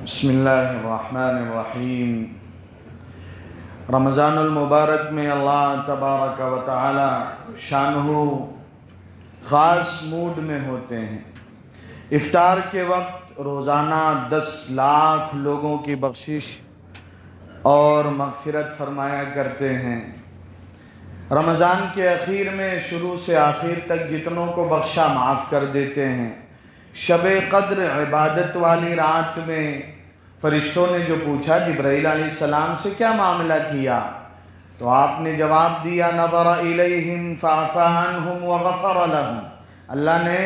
بسم اللہ الرحمن الرحیم۔ رمضان المبارک میں اللہ تبارک و تعالی شانہ خاص موڈ میں ہوتے ہیں۔ افطار کے وقت روزانہ 10 لاکھ لوگوں کی بخشش اور مغفرت فرمایا کرتے ہیں۔ رمضان کے اخیر میں شروع سے آخر تک جتنوں کو بخشا معاف کر دیتے ہیں۔ شب قدر عبادت والی رات میں فرشتوں نے جو پوچھا جبرائیل علیہ السلام سے کیا معاملہ کیا، تو آپ نے جواب دیا نظر الیہم فعفا عنہم وغفر لہم۔ اللہ نے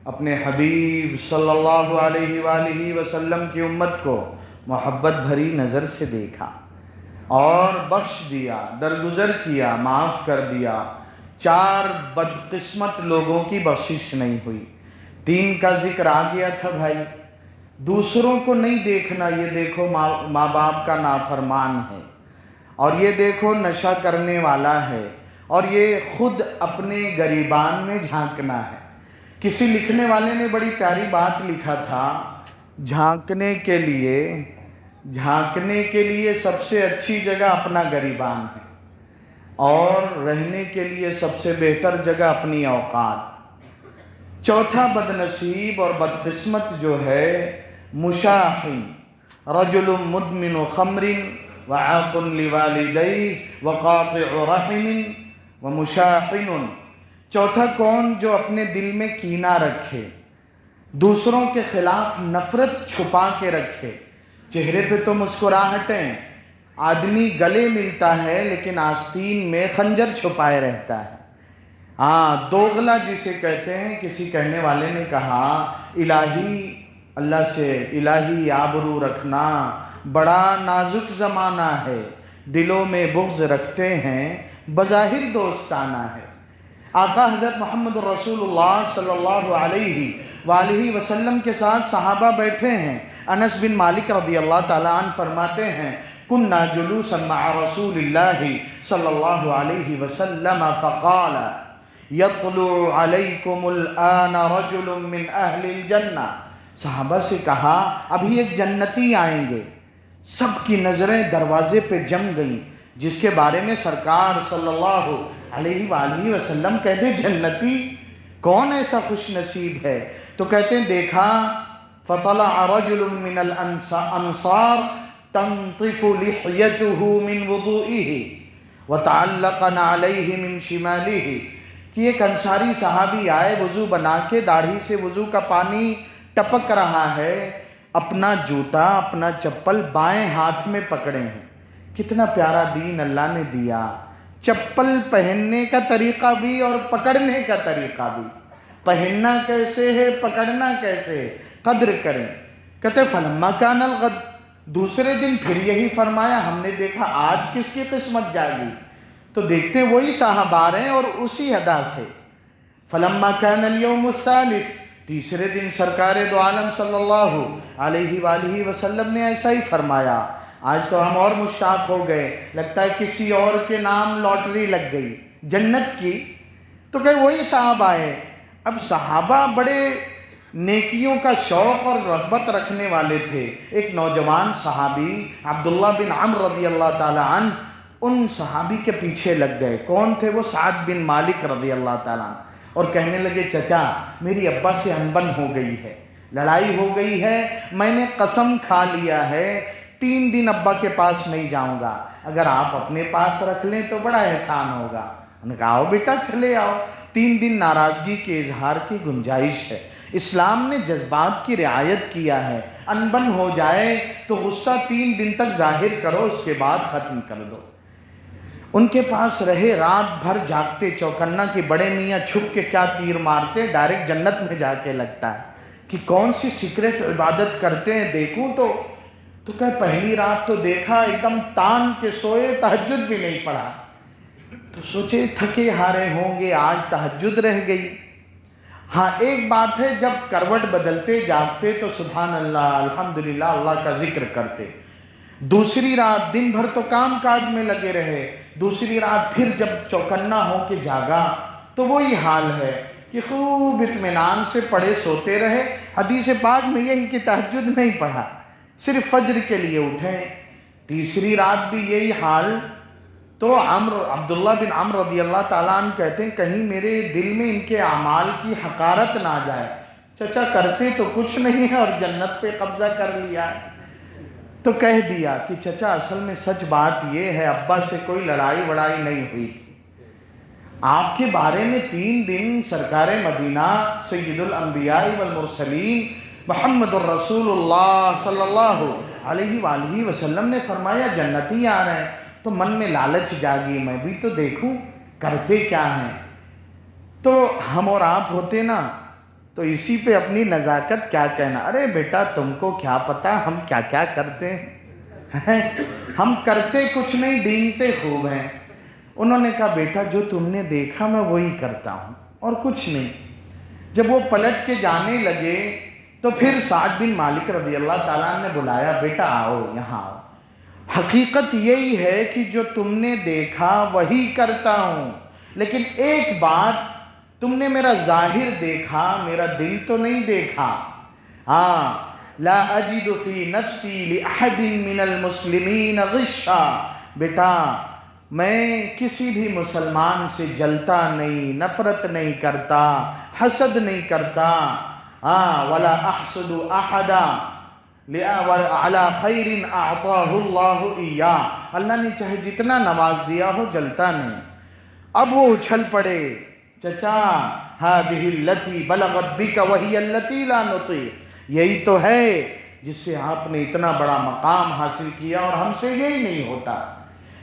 اپنے حبیب صلی اللہ علیہ وآلہ وسلم کی امت کو محبت بھری نظر سے دیکھا اور بخش دیا، درگزر کیا، معاف کر دیا۔ 4 بدقسمت لوگوں کی بخشش نہیں ہوئی۔ 3 کا ذکر آ گیا تھا بھائی، دوسروں کو نہیں دیکھنا، یہ دیکھو ماں باپ کا نافرمان ہے، اور یہ دیکھو نشہ کرنے والا ہے، اور یہ خود اپنے گریبان میں جھانکنا ہے۔ کسی لکھنے والے نے بڑی پیاری بات لکھا تھا، جھانکنے کے لیے سب سے اچھی جگہ اپنا گریبان ہے، اور رہنے کے لیے سب سے بہتر جگہ اپنی اوقات۔ چوتھا بدنصیب اور بدقسمت جو ہے مشاحن، رجل مدمن خمر وعاق لوالدیہ وقاطع رحم ومشاحن۔ چوتھا کون؟ جو اپنے دل میں کینہ رکھے، دوسروں کے خلاف نفرت چھپا کے رکھے۔ چہرے پہ تو مسکراہٹیں، آدمی گلے ملتا ہے لیکن آستین میں خنجر چھپائے رہتا ہے۔ دوغلا جسے کہتے ہیں۔ کسی کہنے والے نے کہا اللہ سے الہی آبرو رکھنا، بڑا نازک زمانہ ہے، دلوں میں بغض رکھتے ہیں، بظاہر دوستانہ ہے۔ آقا حضرت محمد رسول اللہ صلی اللہ علیہ وآلہ وسلم کے ساتھ صحابہ بیٹھے ہیں۔ انس بن مالک رضی اللہ تعالیٰ عنہ فرماتے ہیں کننا جلوسا مع رسول اللہ صلی اللہ علیہ وسلم فقال یطلع علیکم الآن رجل من اہل الجنہ۔ صحابہ سے کہا ابھی ایک جنتی آئیں گے۔ سب کی نظریں دروازے پہ جم گئیں، جس کے بارے میں سرکار صلی اللہ علیہ وآلہ وسلم کہتے جنتی کون ایسا خوش نصیب ہے؟ تو کہتے ہیں دیکھا فطلع رجل من الانصار تنطف لحیته من وضوئه وتعلق علیہ من شمالہ، کہ ایک انصاری صحابی آئے وضو بنا کے، داڑھی سے وضو کا پانی ٹپک رہا ہے، اپنا جوتا اپنا چپل بائیں ہاتھ میں پکڑے ہیں۔ کتنا پیارا دین اللہ نے دیا، چپل پہننے کا طریقہ بھی اور پکڑنے کا طریقہ بھی۔ پہننا کیسے ہے، پکڑنا کیسے ہے، قدر کریں۔ کہتے فلما کان الغد، دوسرے دن پھر یہی فرمایا، ہم نے دیکھا آج کس کی قسمت جاگی، تو دیکھتے ہیں وہی صاحب آ رہے ہیں اور اسی ادا سے۔ فلما کان اليوم الثالث، تیسرے دن سرکار دو عالم صلی اللہ علیہ وآلہ وسلم نے ایسا ہی فرمایا۔ آج تو ہم اور مشتاق ہو گئے، لگتا ہے کسی اور کے نام لاٹری لگ گئی جنت کی۔ تو کہ وہی صحابہ آئے۔ اب صحابہ بڑے نیکیوں کا شوق اور رغبت رکھنے والے تھے۔ ایک نوجوان صحابی عبداللہ بن عمرو رضی اللہ تعالیٰ عنہ ان صحابی کے پیچھے لگ گئے۔ کون تھے وہ؟ سعد بن مالک رضی اللہ تعالیٰ عنہ، اور کہنے لگے چچا میری ابا سے انبن ہو گئی ہے، لڑائی ہو گئی ہے، میں نے قسم کھا لیا ہے 3 دن ابا کے پاس نہیں جاؤں گا، اگر آپ اپنے پاس رکھ لیں تو بڑا احسان ہوگا۔ انہوں نے کہا آؤ بیٹا چلے آؤ۔ 3 دن ناراضگی کے اظہار کی گنجائش ہے۔ اسلام نے جذبات کی رعایت کیا ہے، انبن ہو جائے تو غصہ 3 دن تک ظاہر کرو، اس کے بعد ختم کر دو۔ ان کے پاس رہے، رات بھر جاگتے، چوکنا کہ بڑے میاں چھپ کے کیا تیر مارتے، ڈائریکٹ جنت میں جا کے لگتا ہے کہ کون سی سیکرٹ عبادت کرتے ہیں دیکھوں تو کہ پہلی رات تو دیکھا ایک دم تان کے سوئے، تہجد بھی نہیں پڑھا، تو سوچے تھکے ہارے ہوں گے، آج تہجد رہ گئی۔ ہاں ایک بات ہے، جب کروٹ بدلتے جاگتے تو سبحان اللہ الحمدللہ اللہ کا ذکر کرتے۔ دوسری رات دن بھر تو کام کاج میں لگے رہے، دوسری رات پھر جب چوکنا ہو کے جاگا تو وہی حال ہے کہ خوب اطمینان سے پڑھے سوتے رہے۔ حدیث پاک میں یہی کہ تہجد نہیں پڑھا، صرف فجر کے لیے اٹھیں، تیسری رات بھی یہی حال۔ تو عبداللہ بن عمرو رضی اللہ تعالیٰ عنہ کہتے ہیں کہیں میرے دل میں ان کے اعمال کی حقارت نہ جائے، چچا کرتے تو کچھ نہیں ہے اور جنت پہ قبضہ کر لیا ہے۔ تو کہہ دیا کہ چچا اصل میں سچ بات یہ ہے ابا سے کوئی لڑائی وڑائی نہیں ہوئی تھی، آپ کے بارے میں 3 دن سرکار مدینہ سید الانبیاء والمرسلین محمد الرسول اللہ صلی اللہ علیہ وآلہ وسلم نے فرمایا جنتی آ رہے ہیں، تو من میں لالچ جاگی میں بھی تو دیکھوں کرتے کیا ہیں۔ تو ہم اور آپ ہوتے نا تو اسی پہ اپنی نزاکت کیا کہنا، ارے بیٹا تم کو کیا پتا ہم کیا کیا کرتے ہیں، ہم کرتے کچھ نہیں ڈینگتے خوب ہیں۔ انہوں نے کہا بیٹا جو تم نے دیکھا میں وہی کرتا ہوں اور کچھ نہیں۔ جب وہ پلٹ کے جانے لگے تو پھر سعد بن مالک رضی اللہ تعالیٰ نے بلایا، بیٹا آؤ یہاں آؤ، حقیقت یہی ہے کہ جو تم نے دیکھا وہی کرتا ہوں، لیکن ایک بات تم نے میرا ظاہر دیکھا میرا دل تو نہیں دیکھا۔ ہاں لا اجد فی نفسی لأحد من المسلمین غشا، بیٹا میں کسی بھی مسلمان سے جلتا نہیں، نفرت نہیں کرتا، حسد نہیں کرتا، ولا احسد احدا علی خیر اعطاہ اللہ ایاہ، اللہ نے چاہے جتنا نواز دیا ہو جلتا نہیں۔ اب وہ اچھل پڑے، چچا هذه التي بلغت بك وهي التي لا نطيق، یہی تو ہے جس سے آپ نے اتنا بڑا مقام حاصل کیا اور ہم سے یہی نہیں ہوتا۔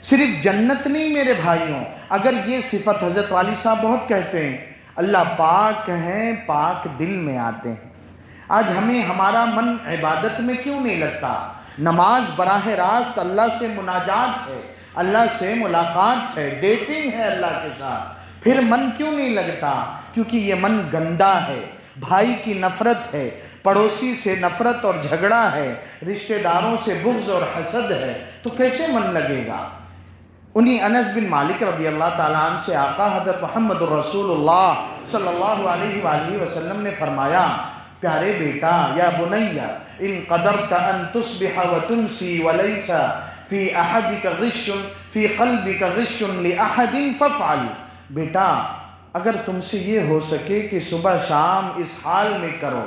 صرف جنت نہیں میرے بھائیوں، اگر یہ صفت حضرت والی صاحب بہت کہتے ہیں اللہ پاک ہیں پاک دل میں آتے ہیں۔ آج ہمیں ہمارا من عبادت میں کیوں نہیں لگتا؟ نماز براہ راست اللہ سے مناجات ہے، اللہ سے ملاقات ہے، ڈیٹنگ ہے اللہ کے ساتھ، پھر من کیوں نہیں لگتا؟ کیونکہ یہ من گندا ہے، بھائی کی نفرت ہے، پڑوسی سے نفرت اور جھگڑا ہے، رشتہ داروں سے بغض اور حسد ہے، تو کیسے من لگے گا؟ انہی انس بن مالک رضی اللہ تعالیٰ عنہ سے آقا حضرت محمد الرسول اللہ صلی اللہ علیہ وآلہ وسلم نے فرمایا پیارے بیٹا یا بنیا ان قدرت ان تصبح وتمسی ولیس فی احدک غش فی قلبک غش لأحد فافعل، بیٹا اگر تم سے یہ ہو سکے کہ صبح شام اس حال میں کرو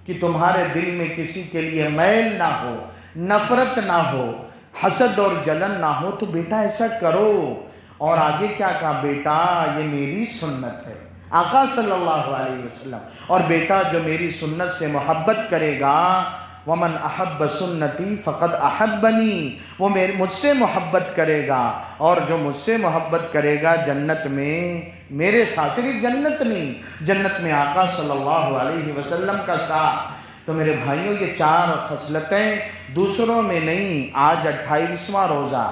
کہ تمہارے دل میں کسی کے لیے میل نہ ہو، نفرت نہ ہو، حسد اور جلن نہ ہو، تو بیٹا ایسا کرو۔ اور آگے کیا کہا؟ بیٹا یہ میری سنت ہے، آقا صلی اللہ علیہ وسلم، اور بیٹا جو میری سنت سے محبت کرے گا ومن احب سنتی فقد احبنی، وہ مجھ سے محبت کرے گا، اور جو مجھ سے محبت کرے گا جنت میں میرے ساتھ، صرف جنت نہیں جنت میں آقا صلی اللہ علیہ وسلم کا ساتھ۔ تو میرے بھائیوں یہ 4 خصلتیں دوسروں میں نہیں۔ آج 28واں روزہ،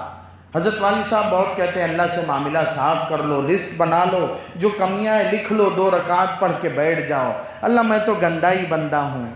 حضرت والی صاحب بہت کہتے ہیں اللہ سے معاملہ صاف کر لو، لسٹ بنا لو، جو کمیاں ہیں لکھ لو، 2 رکعت پڑھ کے بیٹھ جاؤ، اللہ میں تو گندا ہی بندہ ہوں،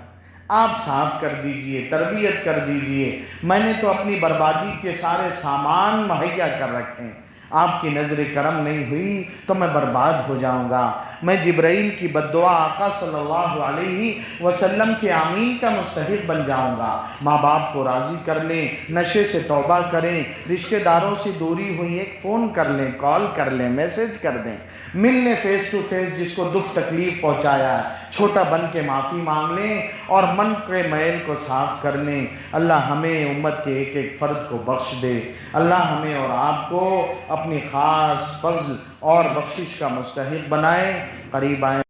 آپ صاف کر دیجئے، تربیت کر دیجئے، میں نے تو اپنی بربادی کے سارے سامان مہیا کر رکھے ہیں، آپ کی نظر کرم نہیں ہوئی تو میں برباد ہو جاؤں گا، میں جبرائیل کی بددعا آقا صلی اللہ علیہ وسلم کے آمین کا مستحق بن جاؤں گا۔ ماں باپ کو راضی کر لیں، نشے سے توبہ کریں، رشتہ داروں سے دوری ہوئی ایک فون کر لیں، کال کر لیں، میسج کر دیں، مل لیں فیس ٹو فیس، جس کو دکھ تکلیف پہنچایا ہے چھوٹا بن کے معافی مانگ لیں اور من کے میل کو صاف کر لیں۔ اللہ ہمیں امت کے ایک ایک فرد کو بخش دے، اللہ ہمیں اور آپ کو اپنی خاص فضل اور بخشش کا مستحق بنائے۔ قریب آئیں۔